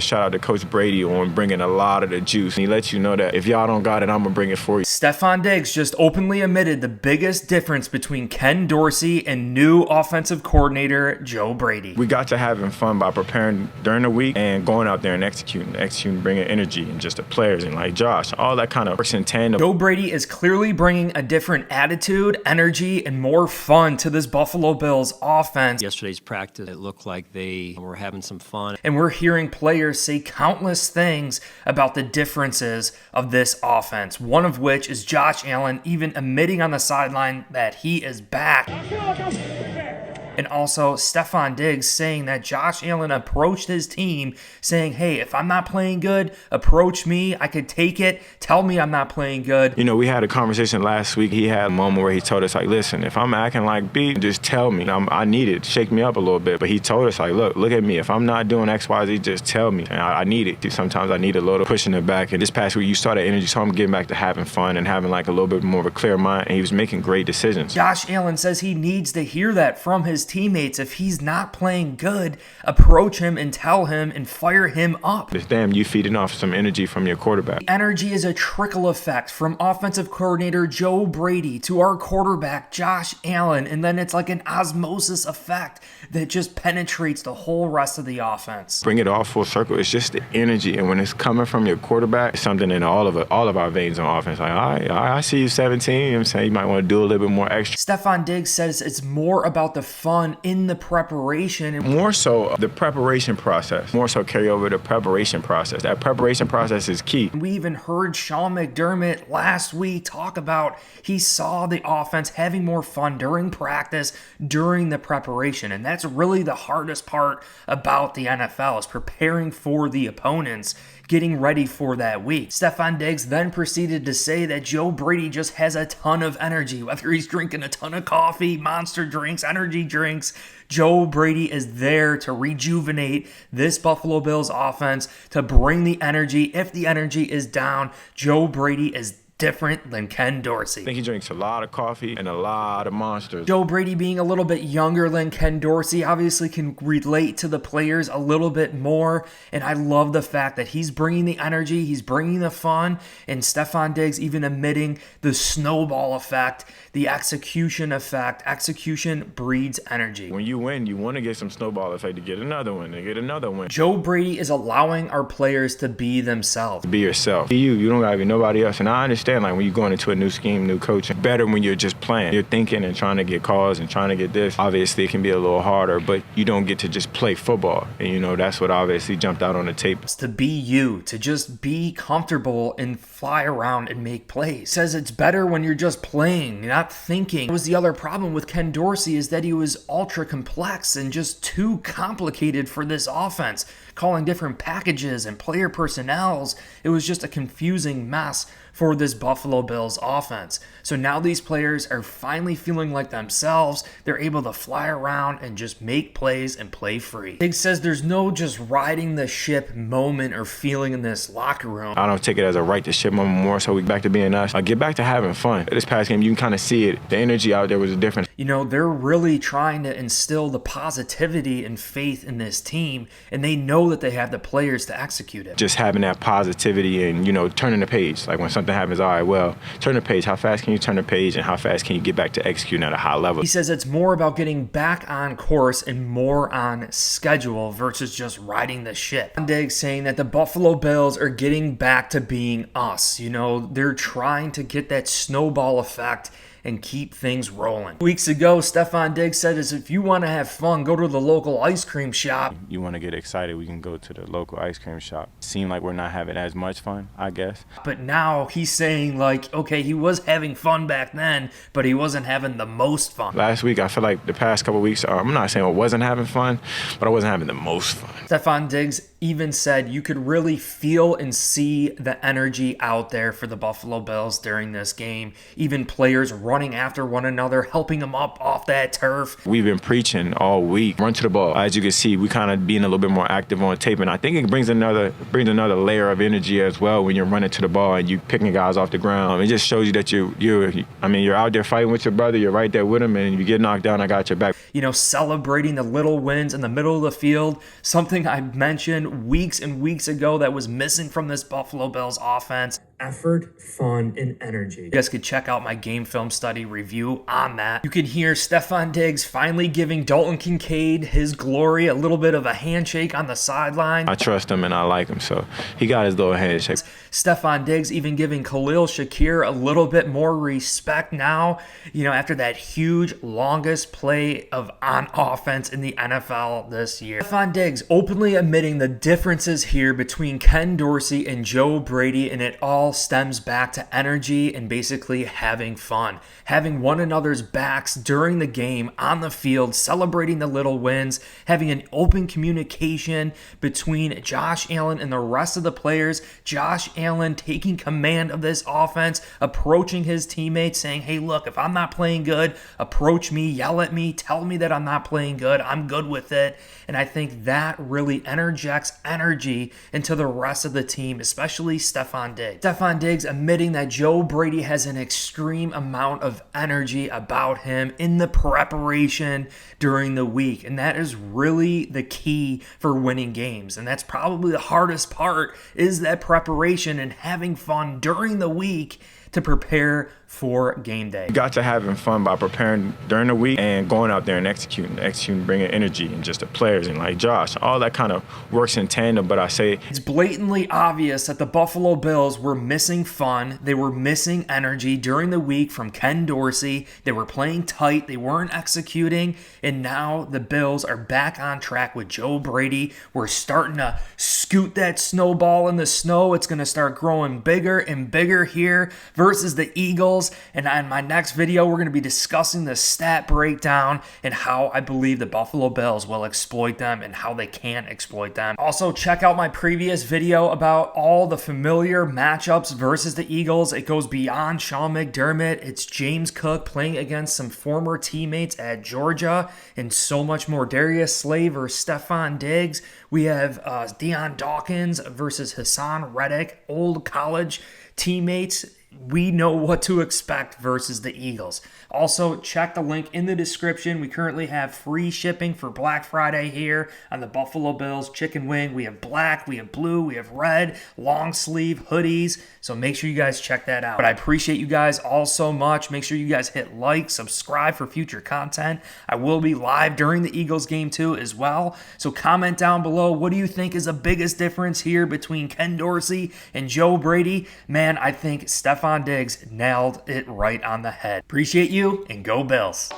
Shout out to Coach Brady on bringing a lot of the juice. He lets you know that if y'all don't got it, I'm going to bring it for you. Stefon Diggs just openly admitted the biggest difference between Ken Dorsey and new offensive coordinator Joe Brady. We got to having fun by preparing during the week and going out there and executing, bringing energy and just the players and like Josh, all that kind of works in tandem. Joe Brady is clearly bringing a different attitude, energy, and more fun to this Buffalo Bills offense. Yesterday's practice, it looked like they were having some fun. And we're hearing players say countless things about the differences of this offense, one of which is Josh Allen even admitting on the sideline that he is back. And also Stefon Diggs saying that Josh Allen approached his team saying, hey, if I'm not playing good, approach me. I could take it. Tell me I'm not playing good. You know, we had a conversation last week. He had a moment where he told us, like, listen, if I'm acting like B, just tell me. I need it. Shake me up a little bit. But he told us, like, look at me. If I'm not doing X, Y, Z, just tell me. And I need it. Sometimes I need a little pushing it back. And this past week, you saw that energy. So I'm getting back to having fun and having, like, a little bit more of a clear mind. And he was making great decisions. Josh Allen says he needs to hear that from his teammates. If he's not playing good, approach him and tell him and fire him up. It's damn you feeding off some energy from your quarterback. The energy is a trickle effect from offensive coordinator Joe Brady to our quarterback Josh Allen, and then it's like an osmosis effect that just penetrates the whole rest of the offense. Bring it all full circle. It's just the energy, and when it's coming from your quarterback, it's something in all of our veins on offense. Like, all right, I see you 17. You know what I'm saying? You might want to do a little bit more extra. Stefon Diggs says it's more about the fun in the preparation. And more so the preparation process. More so carry over the preparation process. That preparation process is key. We even heard Sean McDermott last week talk about he saw the offense having more fun during practice, during the preparation. And that's really the hardest part about the NFL is preparing for the opponents, getting ready for that week. Stefon Diggs then proceeded to say that Joe Brady just has a ton of energy, whether he's drinking a ton of coffee, monster drinks, energy drinks. Joe Brady is there to rejuvenate this Buffalo Bills offense, to bring the energy. If the energy is down, Joe Brady is different than Ken Dorsey. I think he drinks a lot of coffee and a lot of monsters. Joe Brady, being a little bit younger than Ken Dorsey, obviously can relate to the players a little bit more, and I love the fact that he's bringing the energy, he's bringing the fun, and Stefon Diggs even admitting the snowball effect, the execution effect. Execution breeds energy. When you win, you want to get some snowball effect to get another one, to get another one. Joe Brady is allowing our players to be themselves. Be yourself. Be you. You don't got to be nobody else. And I understand, like, when you're going into a new scheme, new coaching, better when you're just playing. You're thinking and trying to get calls and trying to get this. Obviously, it can be a little harder, but you don't get to just play football. And, you know, that's what obviously jumped out on the tape. It's to be you, to just be comfortable and fly around and make plays. Says it's better when you're just playing, not thinking. That was the other problem with Ken Dorsey, is that he was ultra complex and just too complicated for this offense, calling different packages and player personnels. It was just a confusing mess for this Buffalo Bills offense. So now these players are finally feeling like themselves. They're able to fly around and just make plays and play free. Diggs says there's no just riding the ship moment or feeling in this locker room. I don't take it as a right to ship moment, more so we back to being us. Get back to having fun. This past game, you can kind of see it. The energy out there was different. You know, they're really trying to instill the positivity and faith in this team, and they know that they have the players to execute it. Just having that positivity and, you know, turning the page. Like when something happens, all right, well, turn the page. How fast can you turn the page, and how fast can you get back to executing at a high level? He says it's more about getting back on course and more on schedule versus just riding the ship. Diggs saying that the Buffalo Bills are getting back to being us. You know, they're trying to get that snowball effect and keep things rolling. Weeks ago, Stefon Diggs said if you want to have fun, go to the local ice cream shop. You want to get excited, we can go to the local ice cream shop. Seem like we're not having as much fun, I guess. But now he's saying, like, okay, he was having fun back then, but he wasn't having the most fun. Last week, I feel like the past couple weeks, I'm not saying I wasn't having fun, but I wasn't having the most fun. Stefon Diggs even said you could really feel and see the energy out there for the Buffalo Bills during this game. Even players running after one another, helping them up off that turf. We've been preaching all week. Run to the ball. As you can see, we kind of being a little bit more active on tape, and I think it brings another layer of energy as well when you're running to the ball and you picking guys off the ground. It just shows you that you're out there fighting with your brother. You're right there with him, and if you get knocked down, I got your back. celebrating the little wins in the middle of the field, something I mentioned weeks and weeks ago that was missing from this Buffalo Bills offense. Effort, fun, and energy. You guys could check out my game film study review on that. You can hear Stefon Diggs finally giving Dalton Kincaid his glory, a little bit of a handshake on the sideline. I trust him and I like him, so he got his little handshake. Stefon Diggs even giving Khalil Shakir a little bit more respect now, after that huge longest play on offense in the NFL this year. Stefon Diggs openly admitting the differences here between Ken Dorsey and Joe Brady, and it all stems back to energy and basically having fun, having one another's backs during the game, on the field, celebrating the little wins, having an open communication between Josh Allen and the rest of the players. Josh Allen taking command of this offense, approaching his teammates, saying, hey, look, if I'm not playing good, approach me, yell at me, tell me that I'm not playing good. I'm good with it. And I think that really interjects energy into the rest of the team, especially Stefon Diggs. Stefon Diggs admitting that Joe Brady has an extreme amount of energy about him in the preparation during the week. And that is really the key for winning games. And that's probably the hardest part, is that preparation and having fun during the week to prepare for game day. You got to having fun by preparing during the week and going out there and executing, bringing energy, and just the players and like Josh, all that kind of works in tandem. But I say it's blatantly obvious that the Buffalo Bills were missing fun. They were missing energy during the week from Ken Dorsey. They were playing tight. They weren't executing. And now the Bills are back on track with Joe Brady. We're starting to scoot that snowball in the snow. It's going to start growing bigger and bigger here versus the Eagles. And in my next video, we're going to be discussing the stat breakdown and how I believe the Buffalo Bills will exploit them and how they can exploit them. Also, check out my previous video about all the familiar matchups versus the Eagles. It goes beyond Sean McDermott. It's James Cook playing against some former teammates at Georgia and so much more. Darius Slay versus Stefon Diggs. We have Deion Dawkins versus Hassan Reddick, old college teammates. We know what to expect versus the Eagles. Also, check the link in the description. We currently have free shipping for Black Friday here on the Buffalo Bills chicken wing. We have black, we have blue, we have red, long sleeve hoodies. So make sure you guys check that out. But I appreciate you guys all so much. Make sure you guys hit like, subscribe for future content. I will be live during the Eagles game too as well. So comment down below, what do you think is the biggest difference here between Ken Dorsey and Joe Brady? Man, I think Stefon Diggs nailed it right on the head. Appreciate you, and go Bills.